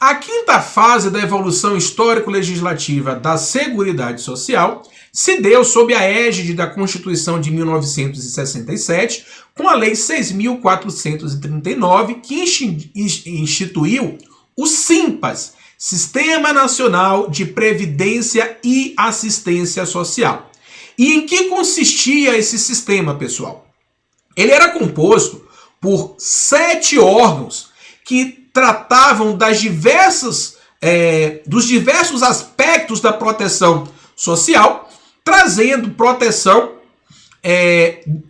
A quinta fase da evolução histórico-legislativa da Seguridade Social se deu sob a égide da Constituição de 1967, com a Lei 6.439, que instituiu o SIMPAS, Sistema Nacional de Previdência e Assistência Social. E em que consistia esse sistema, pessoal? Ele era composto por 7 órgãos que tratavam dos diversos aspectos da proteção social, trazendo proteção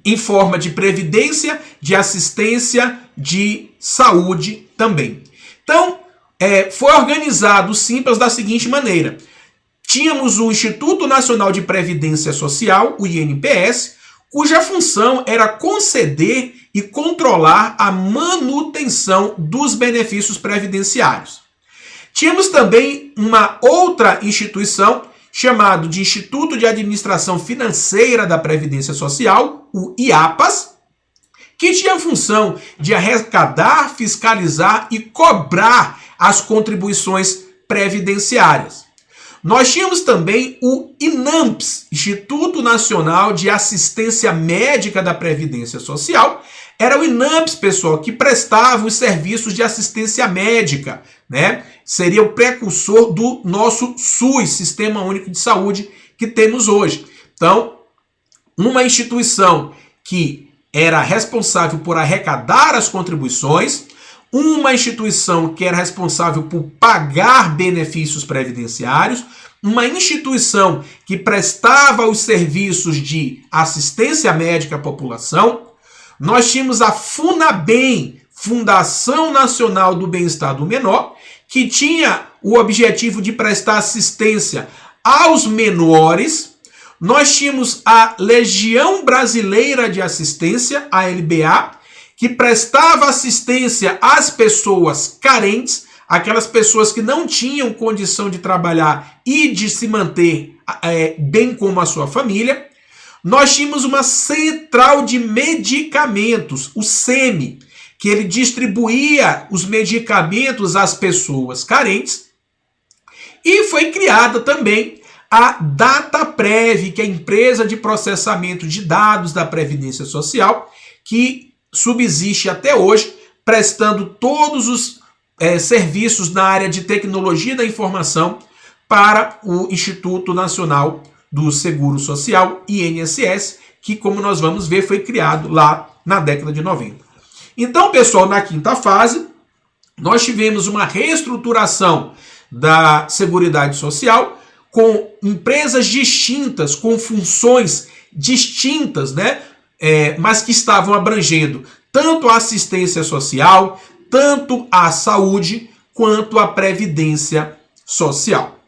em forma de previdência, de assistência, de saúde também. Então, foi organizado o SIMPAS da seguinte maneira. Tínhamos o Instituto Nacional de Previdência Social, o INPS, cuja função era conceder e controlar a manutenção dos benefícios previdenciários. Tínhamos também uma outra instituição, chamada de Instituto de Administração Financeira da Previdência Social, o IAPAS, que tinha a função de arrecadar, fiscalizar e cobrar as contribuições previdenciárias. Nós tínhamos também o INAMPS, Instituto Nacional de Assistência Médica da Previdência Social. Era o INAMPS, pessoal, que prestava os serviços de assistência médica, né? Seria o precursor do nosso SUS, Sistema Único de Saúde, que temos hoje. Então, uma instituição que era responsável por arrecadar as contribuições, uma instituição que era responsável por pagar benefícios previdenciários, uma instituição que prestava os serviços de assistência médica à população. Nós tínhamos a FUNABEM, Fundação Nacional do Bem-Estar do Menor, que tinha o objetivo de prestar assistência aos menores. Nós tínhamos a Legião Brasileira de Assistência, a LBA, que prestava assistência às pessoas carentes, aquelas pessoas que não tinham condição de trabalhar e de se manter bem como a sua família. Nós tínhamos uma central de medicamentos, o SEMI, que ele distribuía os medicamentos às pessoas carentes. E foi criada também a DataPrev, que é a empresa de processamento de dados da Previdência Social, que subsiste até hoje, prestando todos os serviços na área de tecnologia da informação para o Instituto Nacional do Seguro Social, INSS, que, como nós vamos ver, foi criado lá na década de 90. Então, pessoal, na quinta fase, nós tivemos uma reestruturação da Seguridade Social com empresas distintas, com funções distintas, né? Mas que estavam abrangendo tanto a assistência social, tanto a saúde, quanto a previdência social.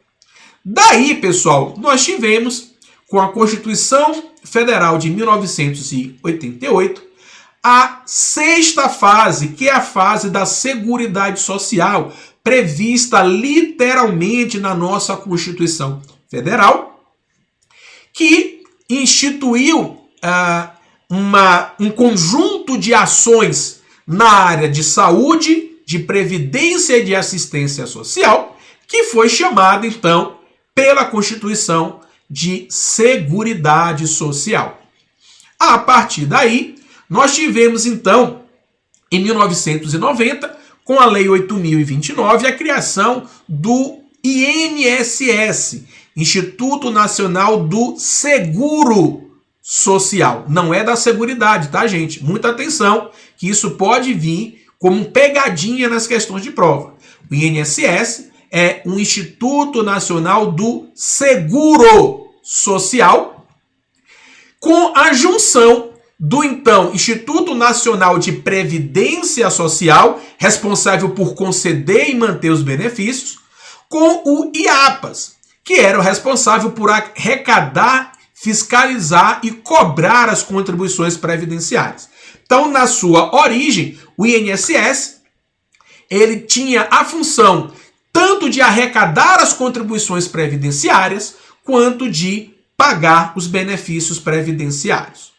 Daí, pessoal, nós tivemos, com a Constituição Federal de 1988, a sexta fase, que é a fase da Seguridade Social, prevista literalmente na nossa Constituição Federal, que instituiu um conjunto de ações na área de saúde, de previdência e de assistência social, que foi chamada, então, pela Constituição de Seguridade Social. A partir daí, nós tivemos, então, em 1990, com a Lei 8.029, a criação do INSS, Instituto Nacional do Seguro Social. Não é da Seguridade, tá, gente? Muita atenção, que isso pode vir como pegadinha nas questões de prova. O INSS é um Instituto Nacional do Seguro Social, com a junção do, então, Instituto Nacional de Previdência Social, responsável por conceder e manter os benefícios, com o IAPAS, que era o responsável por arrecadar, fiscalizar e cobrar as contribuições previdenciárias. Então, na sua origem, o INSS ele tinha a função tanto de arrecadar as contribuições previdenciárias, quanto de pagar os benefícios previdenciários.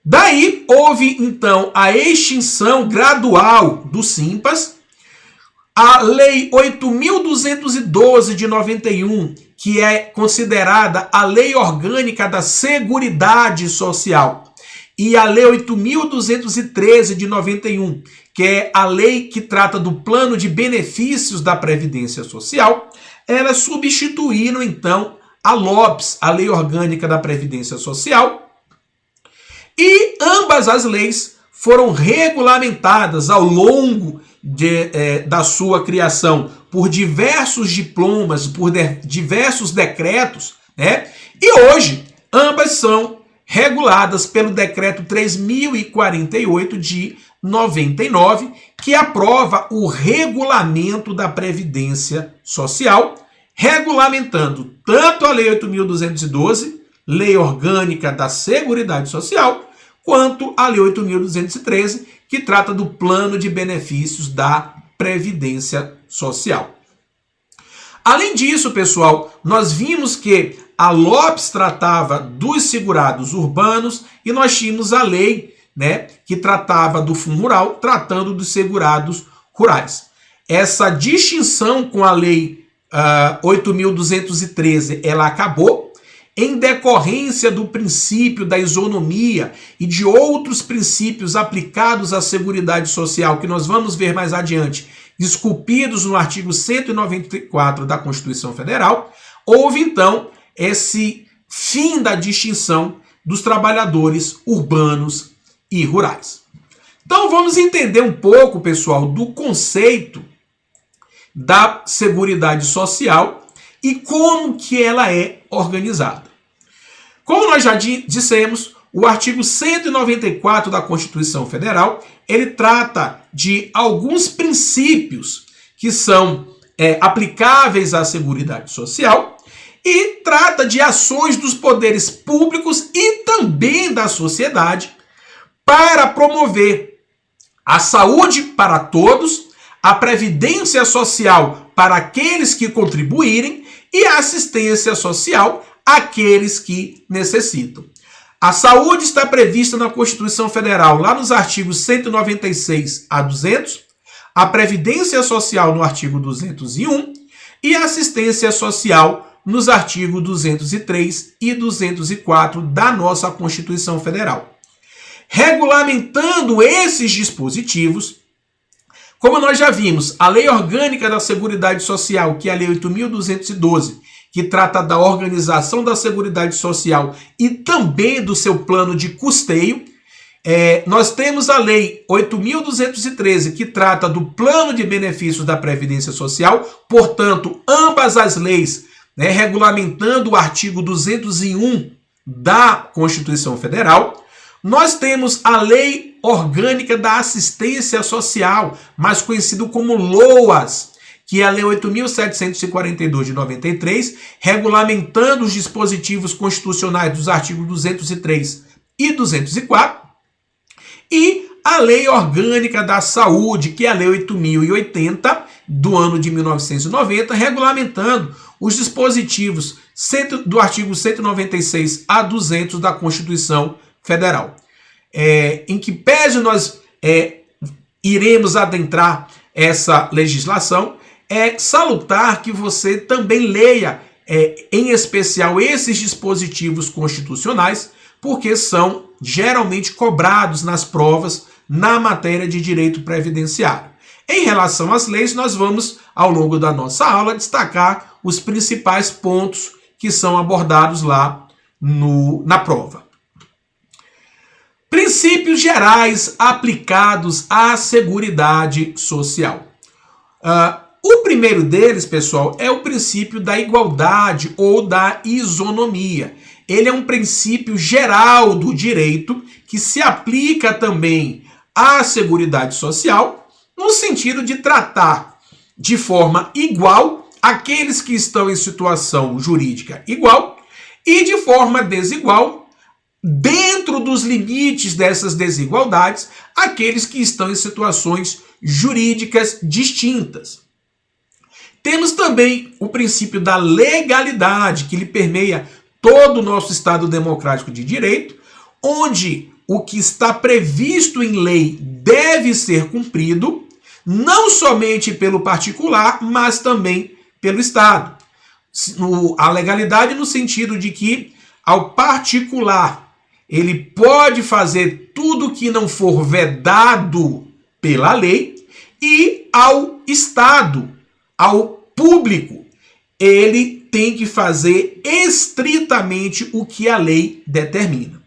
Daí, houve, então, a extinção gradual do SIMPAS, A Lei 8.212 de 91, que é considerada a Lei Orgânica da Seguridade Social, e a Lei 8.213 de 91, que é a lei que trata do plano de benefícios da Previdência Social, elas substituíram, então, a LOPS, a Lei Orgânica da Previdência Social, e ambas as leis foram regulamentadas ao longo da sua criação por diversos diplomas, por diversos decretos, né? E hoje ambas são reguladas pelo Decreto 3.048 de 99, que aprova o regulamento da Previdência Social, regulamentando tanto a Lei 8.212, Lei Orgânica da Seguridade Social, quanto a Lei 8.213, que trata do plano de benefícios da Previdência Social. Além disso, pessoal, nós vimos que a LOPS tratava dos segurados urbanos e nós tínhamos a lei, né, que tratava do Fundo Rural, tratando dos segurados rurais. Essa distinção com a Lei 8.213, ela acabou em decorrência do princípio da isonomia e de outros princípios aplicados à Seguridade Social, que nós vamos ver mais adiante, esculpidos no artigo 194 da Constituição Federal. Houve, então, esse fim da distinção dos trabalhadores urbanos e rurais. Então vamos entender um pouco, pessoal, do conceito da Seguridade Social e como que ela é organizada. Como nós já dissemos, o artigo 194 da Constituição Federal, ele trata de alguns princípios que são aplicáveis à Seguridade Social e trata de ações dos poderes públicos e também da sociedade para promover a saúde para todos, a previdência social para aqueles que contribuírem e a assistência social àqueles que necessitam. A saúde está prevista na Constituição Federal, lá nos artigos 196 a 200, a previdência social no artigo 201 e a assistência social nos artigos 203 e 204 da nossa Constituição Federal. Regulamentando esses dispositivos, como nós já vimos, a Lei Orgânica da Seguridade Social, que é a Lei 8.212, que trata da organização da Seguridade Social e também do seu plano de custeio. Nós temos a Lei 8.213, que trata do plano de benefícios da Previdência Social, portanto, ambas as leis, né, regulamentando o artigo 201 da Constituição Federal. Nós temos a Lei Orgânica da Assistência Social, mais conhecido como LOAS, que é a Lei 8.742 de 93, regulamentando os dispositivos constitucionais dos artigos 203 e 204, e a Lei Orgânica da Saúde, que é a Lei 8.080, do ano de 1990, regulamentando os dispositivos do artigo 196 a 200 da Constituição Federal. Em que pese nós iremos adentrar essa legislação, é salutar que você também leia, em especial, esses dispositivos constitucionais, porque são geralmente cobrados nas provas na matéria de direito previdenciário. Em relação às leis, nós vamos, ao longo da nossa aula, destacar os principais pontos que são abordados lá na prova. Princípios gerais aplicados à Seguridade Social. O primeiro deles, pessoal, é o princípio da igualdade ou da isonomia. Ele é um princípio geral do direito que se aplica também à Seguridade Social, no sentido de tratar de forma igual aqueles que estão em situação jurídica igual e de forma desigual, dentro dos limites dessas desigualdades, aqueles que estão em situações jurídicas distintas. Temos também o princípio da legalidade, que lhe permeia todo o nosso Estado democrático de direito, onde o que está previsto em lei deve ser cumprido, não somente pelo particular, mas também pelo Estado. A legalidade no sentido de que, ao particular, ele pode fazer tudo que não for vedado pela lei, e ao Estado, ao público, ele tem que fazer estritamente o que a lei determina.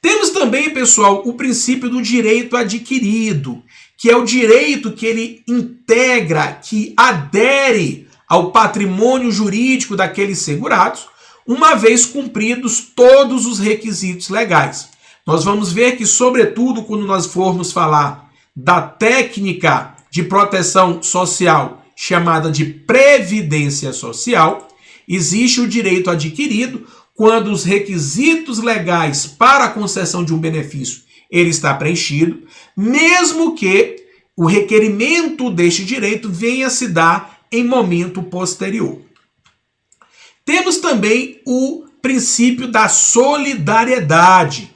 Temos também, pessoal, o princípio do direito adquirido, que é o direito que ele integra, que adere ao patrimônio jurídico daqueles segurados, uma vez cumpridos todos os requisitos legais. Nós vamos ver que, sobretudo, quando nós formos falar da técnica de proteção social chamada de previdência social, existe o direito adquirido quando os requisitos legais para a concessão de um benefício ele está preenchido, mesmo que o requerimento deste direito venha a se dar em momento posterior. Temos também o princípio da solidariedade,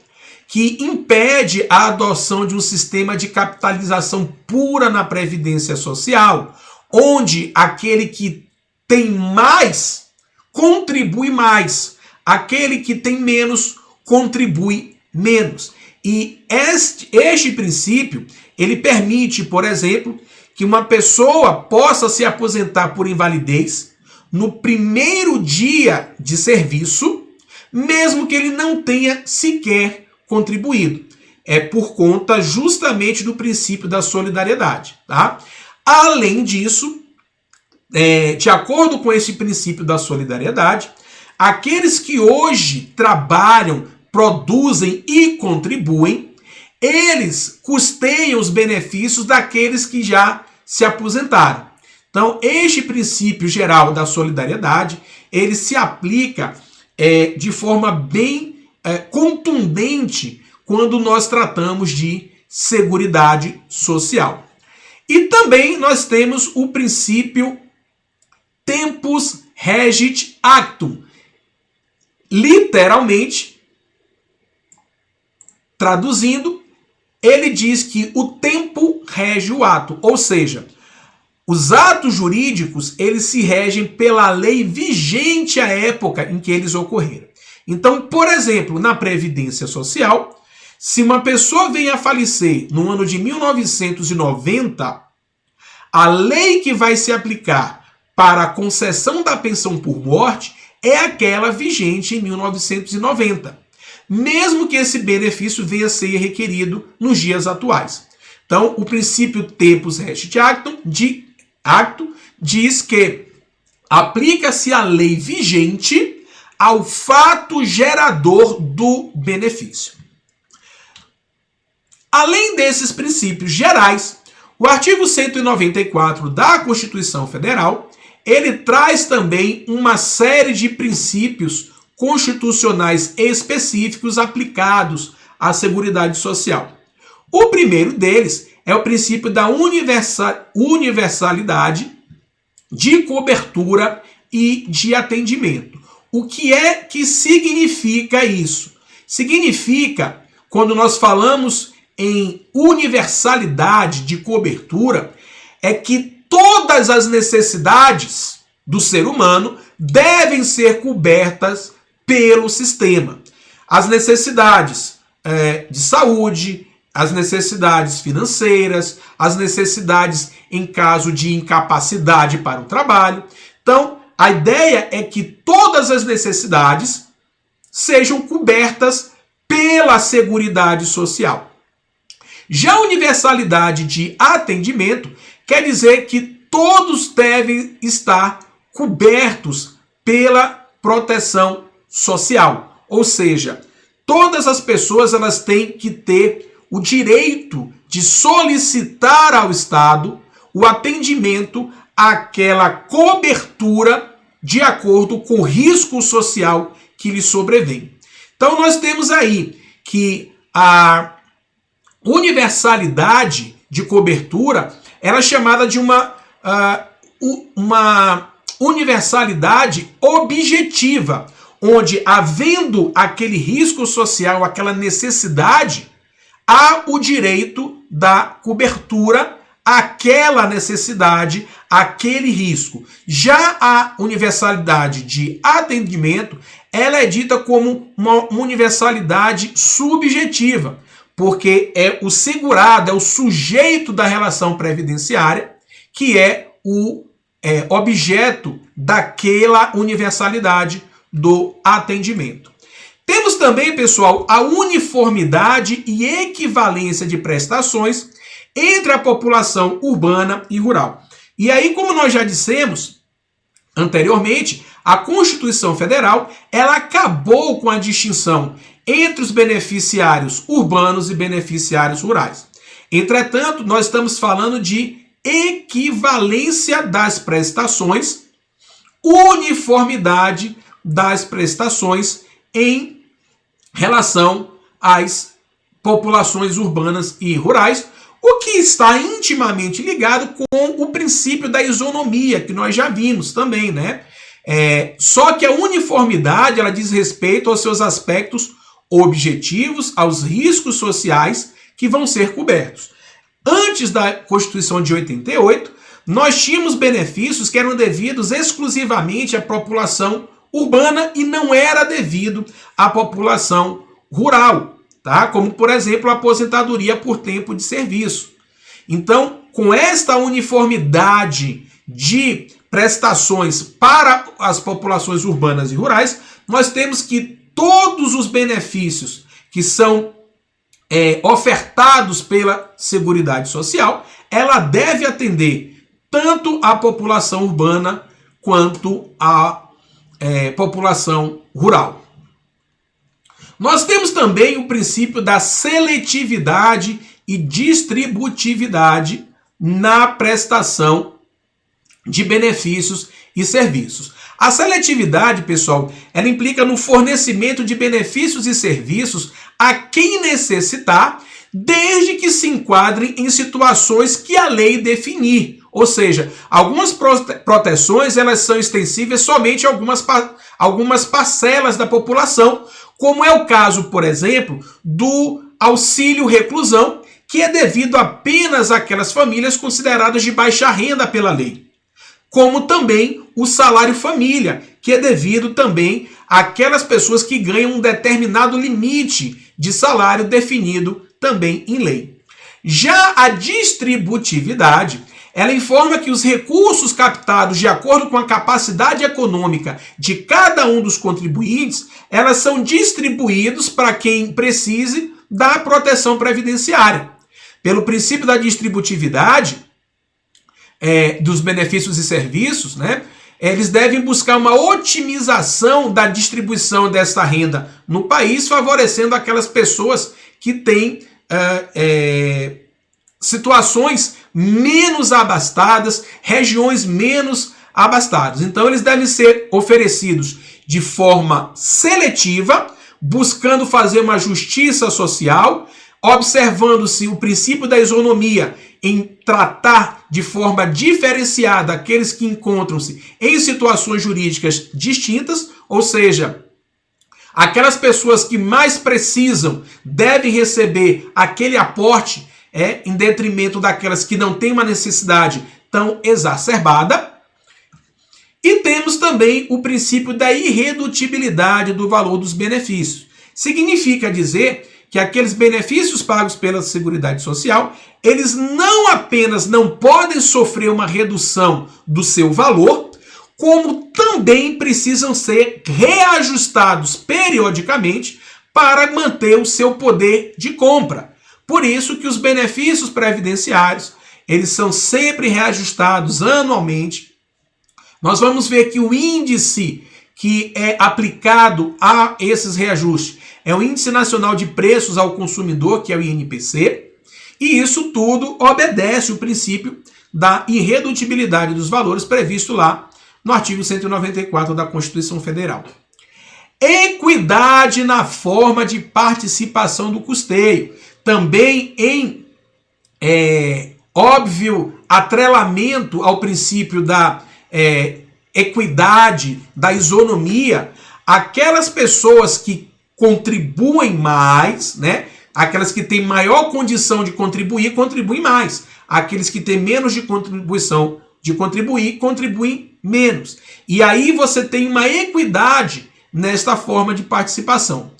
que impede a adoção de um sistema de capitalização pura na previdência social, onde aquele que tem mais contribui mais, aquele que tem menos contribui menos. E este princípio, ele permite, por exemplo, que uma pessoa possa se aposentar por invalidez no primeiro dia de serviço, mesmo que ele não tenha sequer contribuído. É por conta justamente do princípio da solidariedade, tá? Além disso, de acordo com esse princípio da solidariedade, aqueles que hoje trabalham, produzem e contribuem, eles custeiam os benefícios daqueles que já se aposentaram. Então, este princípio geral da solidariedade, ele se aplica de forma bem contundente quando nós tratamos de seguridade social. E também nós temos o princípio tempus regit actum. Literalmente, traduzindo, ele diz que o tempo rege o ato, ou seja, os atos jurídicos, eles se regem pela lei vigente à época em que eles ocorreram. Então, por exemplo, na Previdência Social, se uma pessoa vem a falecer no ano de 1990, a lei que vai se aplicar para a concessão da pensão por morte é aquela vigente em 1990, mesmo que esse benefício venha a ser requerido nos dias atuais. Então, o princípio tempus regit actum diz que aplica-se a lei vigente ao fato gerador do benefício. Além desses princípios gerais, o artigo 194 da Constituição Federal, ele traz também uma série de princípios constitucionais específicos aplicados à Seguridade Social. O primeiro deles é o princípio da universalidade de cobertura e de atendimento. O que é que significa isso? Significa, quando nós falamos em universalidade de cobertura, é que todas as necessidades do ser humano devem ser cobertas pelo sistema. As necessidades de saúde, as necessidades financeiras, as necessidades em caso de incapacidade para o trabalho. Então, a ideia é que todas as necessidades sejam cobertas pela Seguridade Social. Já a universalidade de atendimento quer dizer que todos devem estar cobertos pela proteção social. Ou seja, todas as pessoas elas têm que ter o direito de solicitar ao Estado o atendimento àquela cobertura de acordo com o risco social que lhe sobrevém. Então nós temos aí que a universalidade de cobertura era é chamada de uma universalidade objetiva, onde, havendo aquele risco social, aquela necessidade, há o direito da cobertura aquela necessidade, aquele risco. Já a universalidade de atendimento, ela é dita como uma universalidade subjetiva, porque é o segurado, é o sujeito da relação previdenciária que é o objeto daquela universalidade do atendimento. Temos também, pessoal, a uniformidade e equivalência de prestações entre a população urbana e rural. E aí, como nós já dissemos anteriormente, a Constituição Federal ela acabou com a distinção entre os beneficiários urbanos e beneficiários rurais. Entretanto, nós estamos falando de equivalência das prestações, uniformidade das prestações em relação às populações urbanas e rurais, o que está intimamente ligado com o princípio da isonomia, que nós já vimos também, né? Só que a uniformidade ela diz respeito aos seus aspectos objetivos, aos riscos sociais que vão ser cobertos. Antes da Constituição de 88, nós tínhamos benefícios que eram devidos exclusivamente à população urbana e não era devido à população rural, tá? Como, por exemplo, a aposentadoria por tempo de serviço. Então, com esta uniformidade de prestações para as populações urbanas e rurais, nós temos que todos os benefícios que são ofertados pela Seguridade Social, ela deve atender tanto a população urbana quanto a população rural. Nós temos também o princípio da seletividade e distributividade na prestação de benefícios e serviços. A seletividade, pessoal, ela implica no fornecimento de benefícios e serviços a quem necessitar, desde que se enquadrem em situações que a lei definir. Ou seja, algumas proteções elas são extensíveis somente a algumas parcelas da população, como é o caso, por exemplo, do auxílio reclusão, que é devido apenas àquelas famílias consideradas de baixa renda pela lei. Como também o salário família, que é devido também àquelas pessoas que ganham um determinado limite de salário definido também em lei. Já a distributividade, ela informa que os recursos captados de acordo com a capacidade econômica de cada um dos contribuintes, elas são distribuídos para quem precise da proteção previdenciária. Pelo princípio da distributividade, dos benefícios e serviços, né, eles devem buscar uma otimização da distribuição dessa renda no país, favorecendo aquelas pessoas que têm situações menos abastadas, regiões menos abastadas. Então, eles devem ser oferecidos de forma seletiva, buscando fazer uma justiça social, observando-se o princípio da isonomia em tratar de forma diferenciada aqueles que encontram-se em situações jurídicas distintas, ou seja, aquelas pessoas que mais precisam devem receber aquele aporte em detrimento daquelas que não têm uma necessidade tão exacerbada. E temos também o princípio da irredutibilidade do valor dos benefícios. Significa dizer que aqueles benefícios pagos pela Seguridade Social, eles não apenas não podem sofrer uma redução do seu valor, como também precisam ser reajustados periodicamente para manter o seu poder de compra. Por isso que os benefícios previdenciários, eles são sempre reajustados anualmente. Nós vamos ver que o índice que é aplicado a esses reajustes é o Índice Nacional de Preços ao Consumidor, que é o INPC, e isso tudo obedece o princípio da irredutibilidade dos valores previsto lá no artigo 194 da Constituição Federal. Equidade na forma de participação do custeio. Também em óbvio atrelamento ao princípio da equidade, da isonomia, aquelas pessoas que contribuem mais, né? Aquelas que têm maior condição de contribuir, contribuem mais. Aqueles que têm menos de contribuição de contribuir, contribuem menos. E aí você tem uma equidade nesta forma de participação.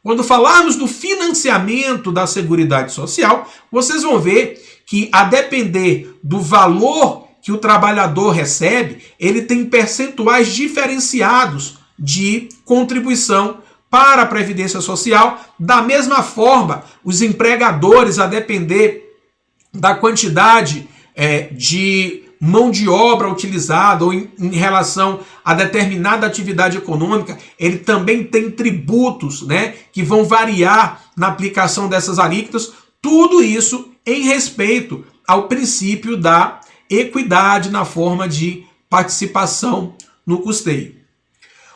Quando falarmos do financiamento da Seguridade Social, vocês vão ver que, a depender do valor que o trabalhador recebe, ele tem percentuais diferenciados de contribuição para a Previdência Social. Da mesma forma, os empregadores, a depender da quantidade de mão de obra utilizada ou em relação a determinada atividade econômica, ele também tem tributos, né, que vão variar na aplicação dessas alíquotas. Tudo isso em respeito ao princípio da equidade na forma de participação no custeio.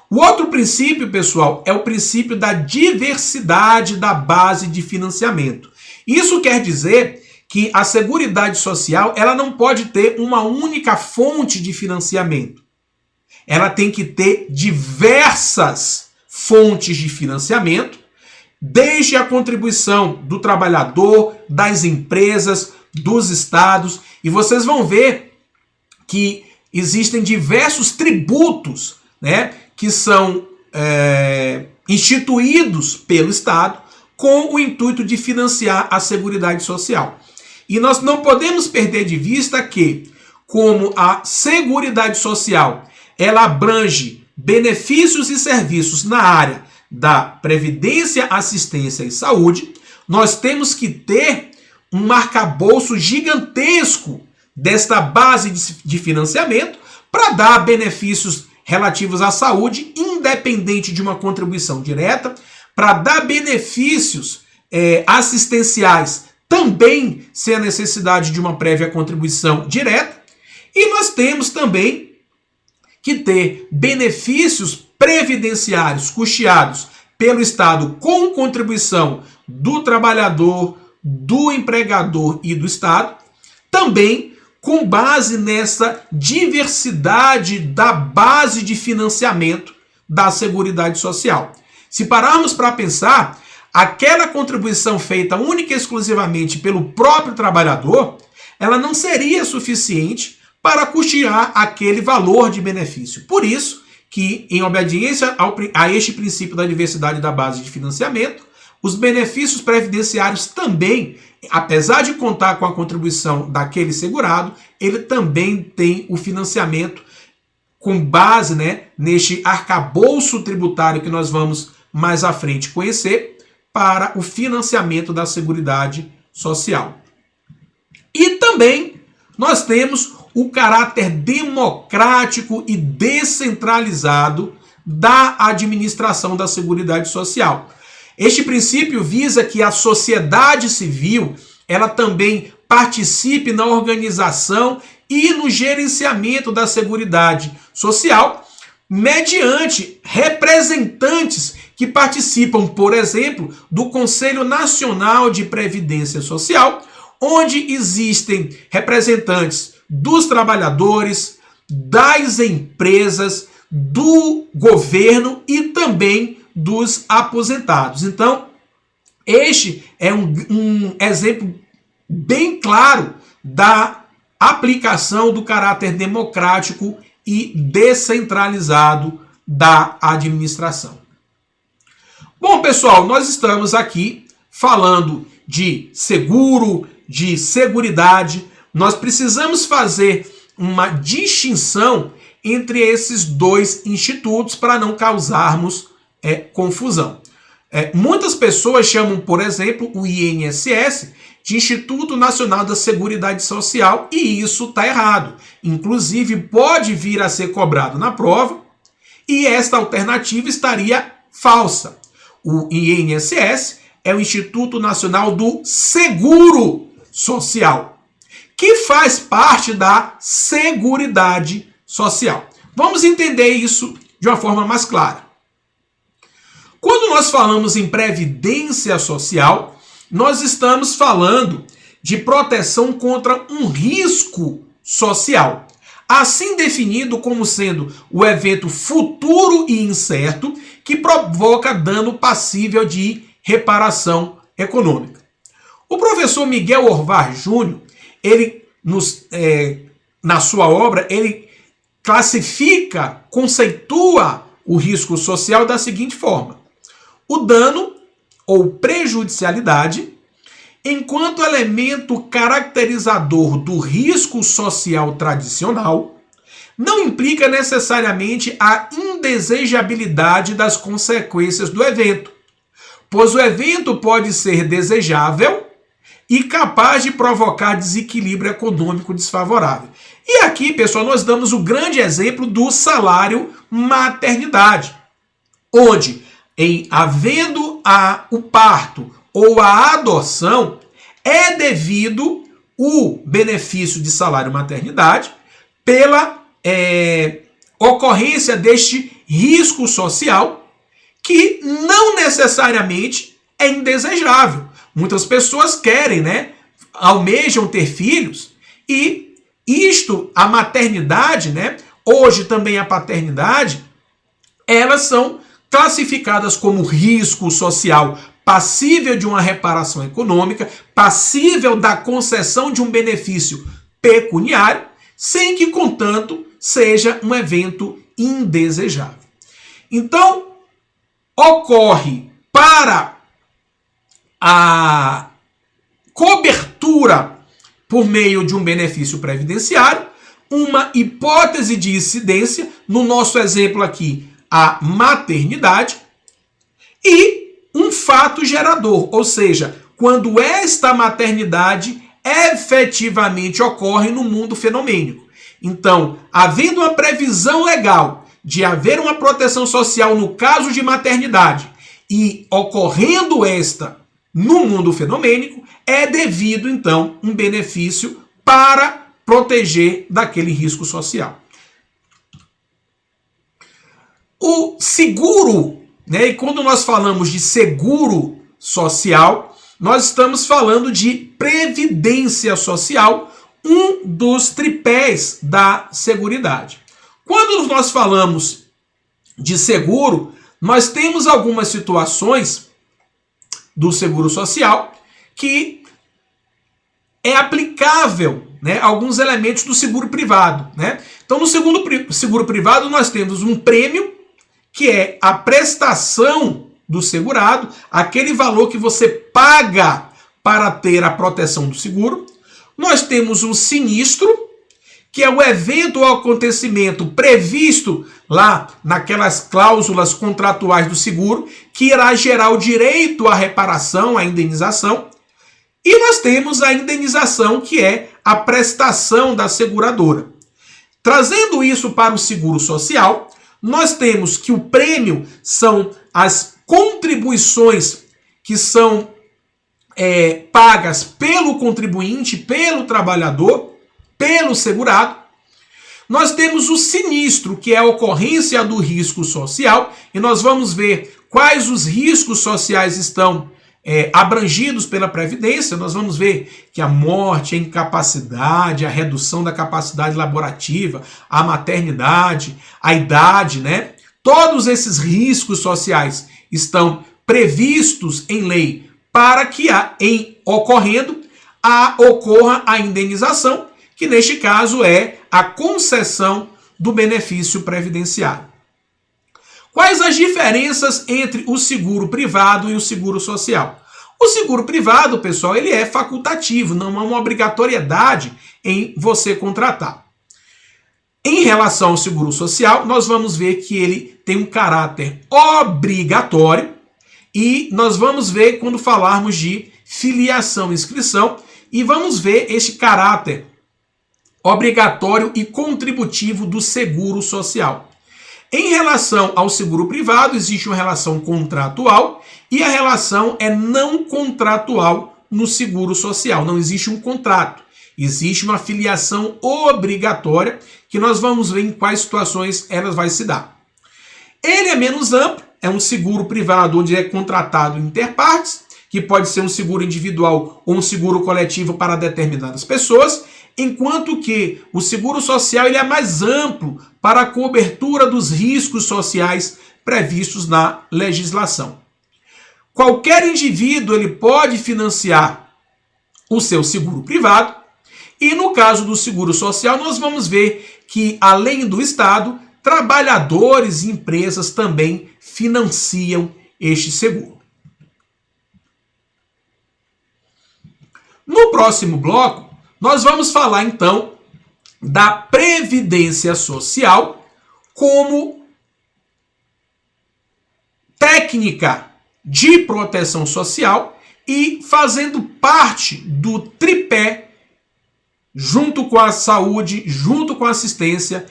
O outro princípio, pessoal, é o princípio da diversidade da base de financiamento. Isso quer dizer que a Seguridade Social, ela não pode ter uma única fonte de financiamento. Ela tem que ter diversas fontes de financiamento, desde a contribuição do trabalhador, das empresas, dos estados, e vocês vão ver que existem diversos tributos, né, que são instituídos pelo Estado com o intuito de financiar a Seguridade Social. E nós não podemos perder de vista que, como a Seguridade Social, ela abrange benefícios e serviços na área da previdência, assistência e saúde, nós temos que ter um arcabouço gigantesco desta base de financiamento para dar benefícios relativos à saúde, independente de uma contribuição direta, para dar benefícios assistenciais, também sem a necessidade de uma prévia contribuição direta, e nós temos também que ter benefícios previdenciários custeados pelo Estado com contribuição do trabalhador, do empregador e do Estado, também com base nessa diversidade da base de financiamento da Seguridade Social. Se pararmos para pensar, aquela contribuição feita única e exclusivamente pelo próprio trabalhador, ela não seria suficiente para custear aquele valor de benefício. Por isso que, em obediência a este princípio da diversidade da base de financiamento, os benefícios previdenciários também, apesar de contar com a contribuição daquele segurado, ele também tem o financiamento com base, né, neste arcabouço tributário que nós vamos mais à frente conhecer, para o financiamento da Seguridade Social. E também nós temos o caráter democrático e descentralizado da administração da Seguridade Social. Este princípio visa que a sociedade civil, ela também participe na organização e no gerenciamento da Seguridade Social, mediante representantes que participam, por exemplo, do Conselho Nacional de Previdência Social, onde existem representantes dos trabalhadores, das empresas, do governo e também dos aposentados. Então, este é um exemplo bem claro da aplicação do caráter democrático e descentralizado da administração. Bom, pessoal, nós estamos aqui falando de seguro, de seguridade. Nós precisamos fazer uma distinção entre esses dois institutos para não causarmos confusão. Muitas pessoas chamam, por exemplo, o INSS de Instituto Nacional da Seguridade Social, e isso está errado. Inclusive, pode vir a ser cobrado na prova, e esta alternativa estaria falsa. O INSS é o Instituto Nacional do Seguro Social, que faz parte da Seguridade Social. Vamos entender isso de uma forma mais clara. Quando nós falamos em previdência social, nós estamos falando de proteção contra um risco social, assim definido como sendo o evento futuro e incerto que provoca dano passível de reparação econômica. O professor Miguel Orvar Júnior, ele na sua obra, ele classifica, conceitua o risco social da seguinte forma: o dano ou prejudicialidade, enquanto elemento caracterizador do risco social tradicional, não implica necessariamente a indesejabilidade das consequências do evento, pois o evento pode ser desejável e capaz de provocar desequilíbrio econômico desfavorável. E aqui, pessoal, nós damos o grande exemplo do salário maternidade, onde, havendo o parto ou a adoção, é devido o benefício de salário maternidade pela ocorrência deste risco social que não necessariamente é indesejável. Muitas pessoas querem, almejam ter filhos, e a maternidade, hoje também a paternidade, elas são classificadas como risco social passível de uma reparação econômica, passível da concessão de um benefício pecuniário, sem que, contanto, seja um evento indesejável. Então, ocorre para a cobertura por meio de um benefício previdenciário uma hipótese de incidência, no nosso exemplo aqui, a maternidade, e um fato gerador, ou seja, quando esta maternidade efetivamente ocorre no mundo fenomênico. Então, havendo uma previsão legal de haver uma proteção social no caso de maternidade e ocorrendo esta no mundo fenomênico, é devido, então, um benefício para proteger daquele risco social. O seguro, e quando nós falamos de seguro social, nós estamos falando de previdência social, um dos tripés da seguridade. Quando nós falamos de seguro, nós temos algumas situações do seguro social que é aplicável, alguns elementos do seguro privado. Então, no seguro privado, nós temos um prêmio, que é a prestação do segurado, aquele valor que você paga para ter a proteção do seguro. Nós temos um sinistro, que é o evento ou acontecimento previsto lá naquelas cláusulas contratuais do seguro, que irá gerar o direito à reparação, à indenização. E nós temos a indenização, que é a prestação da seguradora. Trazendo isso para o seguro social, nós temos que o prêmio são as contribuições que são pagas pelo contribuinte, pelo trabalhador, pelo segurado. Nós temos o sinistro, que é a ocorrência do risco social, e nós vamos ver quais os riscos sociais estão abrangidos pela Previdência. Nós vamos ver que a morte, a incapacidade, a redução da capacidade laborativa, a maternidade, a idade, todos esses riscos sociais estão previstos em lei para que, ocorrendo, ocorra a indenização, que neste caso é a concessão do benefício previdenciário. Quais as diferenças entre o seguro privado e o seguro social? O seguro privado, pessoal, ele é facultativo, não há uma obrigatoriedade em você contratar. Em relação ao seguro social, nós vamos ver que ele tem um caráter obrigatório, e nós vamos ver quando falarmos de filiação e inscrição, e vamos ver este caráter obrigatório e contributivo do seguro social. Em relação ao seguro privado, existe uma relação contratual, e a relação é não contratual no seguro social. Não existe um contrato. Existe uma filiação obrigatória, que nós vamos ver em quais situações elas vai se dar. Ele é menos amplo, é um seguro privado onde é contratado interpartes, que pode ser um seguro individual ou um seguro coletivo para determinadas pessoas, enquanto que o seguro social ele é mais amplo para a cobertura dos riscos sociais previstos na legislação. qualquer indivíduo ele pode financiar o seu seguro privado. E no caso do seguro social, nós vamos ver que, além do Estado, trabalhadores e empresas também financiam este seguro. No próximo bloco, nós vamos falar então da Previdência Social como técnica de proteção social e fazendo parte do tripé, junto com a saúde, junto com a assistência,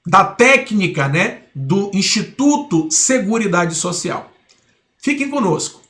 da técnica, né, do Instituto Seguridade Social. Fiquem conosco.